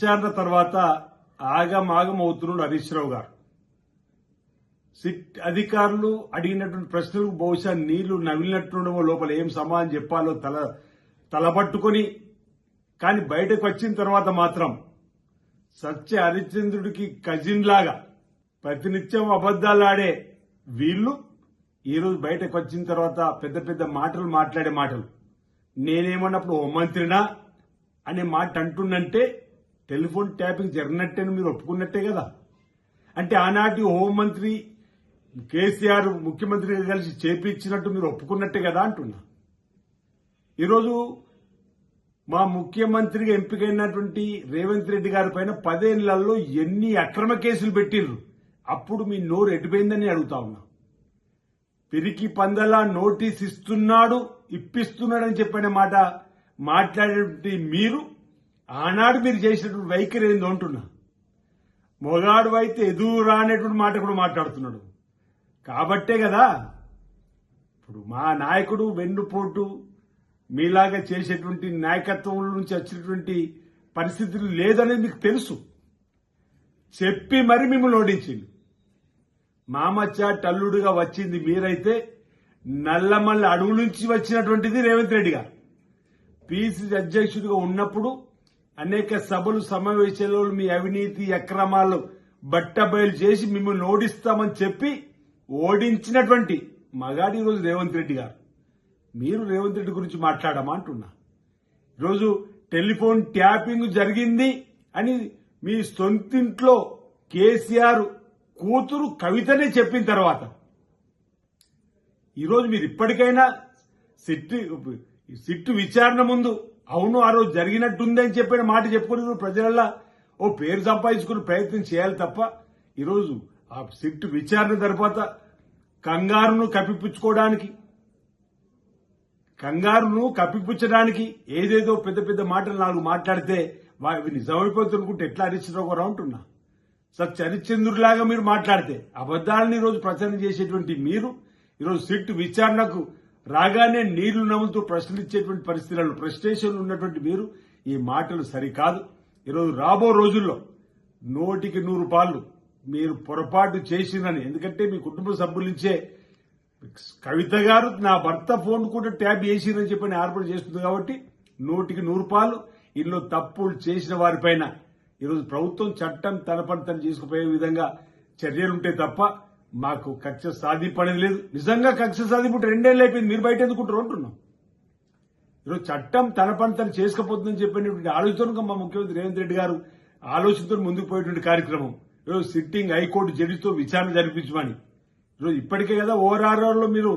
విచారణ తర్వాత ఆగమాగం అవుతున్నాడు హరీష్ రావు గారు. సిట్ అధికారులు అడిగినటువంటి ప్రశ్నలకు బహుశా నీళ్లు నవిలినట్టుండమో, లోపల ఏం సమాధానం చెప్పాలో తలపట్టుకొని, కానీ బయటకు వచ్చిన తర్వాత మాత్రం సత్య హరిశ్చంద్రుడికి కజిన్ లాగా ప్రతినిత్యం అబద్దాలు ఆడే వీళ్లు ఈరోజు బయటకు వచ్చిన తర్వాత పెద్ద పెద్ద మాటలు మాట్లాడే మాటలు, నేనేమన్నప్పుడు హోంమంత్రినా అనే మాట అంటుండంటే టెలిఫోన్ ట్యాపింగ్ జరిగినట్టే మీరు ఒప్పుకున్నట్టే కదా. అంటే ఆనాటి హోంమంత్రి కేసీఆర్ ముఖ్యమంత్రిగా కలిసి చేపించినట్టు మీరు ఒప్పుకున్నట్టే కదా అంటున్నా. ఈరోజు మా ముఖ్యమంత్రిగా ఎంపికైనటువంటి రేవంత్ రెడ్డి గారి పైన 10 ఏళ్లలో ఎన్ని అక్రమ కేసులు పెట్టిండ్రు, అప్పుడు మీ నోరు ఎటుపోయిందని అడుగుతా ఉన్నా. పిరికి పందలా నోటీస్ ఇప్పిస్తున్నాడని చెప్పిన మాట మాట్లాడేటువంటి మీరు ఆనాడు మీరు చేసినటువంటి వైఖరి ఏందో అంటున్నా. మొగాడు అయితే ఎదురు రానేటువంటి మాట కూడా మాట్లాడుతున్నాడు. కాబట్టే కదా ఇప్పుడు మా నాయకుడు వెన్నుపోటు మీలాగా చేసేటువంటి నాయకత్వం నుంచి వచ్చినటువంటి పరిస్థితులు లేదనేది మీకు తెలుసు. చెప్పి మరి మిమ్మల్ని ఓడించింది. మామచ్చ టల్లుడుగా వచ్చింది మీరైతే, నల్లమల్ల అడుగు నుంచి వచ్చినటువంటిది రేవంత్ రెడ్డి గారు. పిసిసి అధ్యక్షుడిగా ఉన్నప్పుడు అనేక సభలు సమావేశాల్లో మీ అవినీతి అక్రమాలు బట్టబయలు చేసి మిమ్మల్ని ఓడిస్తామని చెప్పి ఓడించినటువంటి మగాడి ఈరోజు రేవంత్ రెడ్డి గారు. మీరు రేవంత్ రెడ్డి గురించి మాట్లాడమా అంటున్నా. ఈరోజు టెలిఫోన్ ట్యాపింగ్ జరిగింది అని మీ సొంతింట్లో కేసీఆర్ కూతురు కవితనే చెప్పిన తర్వాత ఈరోజు మీరు ఇప్పటికైనా సిట్టు విచారణ ముందు అవును ఆ రోజు జరిగినట్టుందని చెప్పిన మాట చెప్పుకుని ప్రజలలా ఓ పేరు సంపాదించుకునే ప్రయత్నం చేయాలి తప్ప ఈరోజు ఆ సిట్టు విచారణ తర్వాత కంగారును కప్పిపుచ్చడానికి ఏదేదో పెద్ద పెద్ద మాటలు 4 మాట్లాడితే అవి నిజమైపోతుంటే ఎట్లా హరీష్ రావు గారు అంటున్నా. సత్య హరిశ్చంద్రుడిలాగా మీరు మాట్లాడితే అబద్దాలని ఈరోజు ప్రచారం చేసేటువంటి మీరు ఈరోజు సిట్టు విచారణకు రాగానే నీళ్లు నవ్వుతూ ప్రశ్నించేటువంటి పరిస్థితులలో ఫ్రస్ట్రేషన్లు ఉన్నటువంటి మీరు ఈ మాటలు సరికాదు. ఈరోజు రాబో రోజుల్లో 100కి 100 పాళ్ళు మీరు పొరపాటు చేసిందని, ఎందుకంటే మీ కుటుంబ సభ్యుల నుంచే కవిత గారు నా భర్త ఫోన్ కూడా ట్యాప్ చేసిందని చెప్పని ఆర్పణ చేస్తుంది కాబట్టి 100కి 100 పాళ్ళు ఇందులో తప్పులు చేసిన వారిపైన ఈరోజు ప్రభుత్వం చట్టం తన పని తను చేసుకుపోయే విధంగా చర్యలుంటే తప్ప మాకు కక్ష సాధింపనేది లేదు. నిజంగా కక్ష సాధింపు 2 ఏళ్ళు అయిపోయింది, మీరు బయట ఎందుకుంటారు అంటున్నాం. ఈరోజు చట్టం తన పని తను చేసుకుపోతుందని చెప్పినటువంటి ఆలోచనగా మా ముఖ్యమంత్రి రేవంత్ రెడ్డి గారు ఆలోచనతో ముందుకు పోయేటువంటి కార్యక్రమం ఈరోజు సిట్టింగ్ హైకోర్టు జడ్జితో విచారణ జరిపించమని. ఈరోజు ఇప్పటికే కదా ఓఆర్ఆర్లో మీరు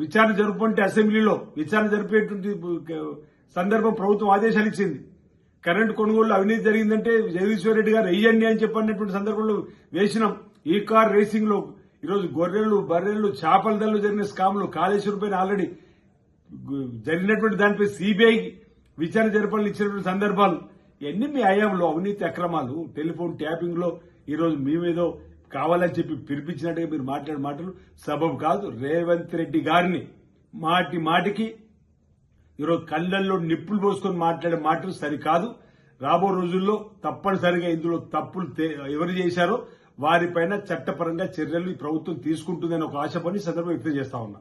విచారణ జరుపుకుంటే అసెంబ్లీలో విచారణ జరిపేటువంటి సందర్భం ప్రభుత్వం ఆదేశాలు ఇచ్చింది. కరెంటు కొనుగోలు అవినీతి జరిగిందంటే జగదీశ్వర్ రెడ్డి గారు వెయ్యండి అని చెప్పినటువంటి సందర్భంలో వేసినాం. ఈ కార్ రేసింగ్ లో ఈరోజు గొర్రెలు బర్రెలు చేపల దళ్ళు జరిగిన స్కామ్లు కాళేశ్వరం పైన ఆల్రెడీ జరిగినటువంటి దానిపై సిబిఐ విచారణ జరపాలని ఇచ్చినటువంటి సందర్భాలు ఇవన్నీ మీ హయాంలో అవినీతి అక్రమాలు టెలిఫోన్ ట్యాపింగ్ లో ఈరోజు మేమేదో కావాలని చెప్పి పిలిపించినట్టుగా మీరు మాట్లాడే మాటలు సబబు కాదు. రేవంత్ రెడ్డి గారిని మాటికి ఈరోజు కళ్ళల్లో నిప్పులు పోసుకొని మాట్లాడే మాటలు సరికాదు. రాబో రోజుల్లో తప్పనిసరిగా ఇందులో తప్పులు ఎవరు చేశారో వారిపైన చట్టపరంగా చర్యలు ఈ ప్రభుత్వం తీసుకుంటుందని ఒక ఆశపడి సందర్భం వ్యక్తం చేస్తా ఉన్నా.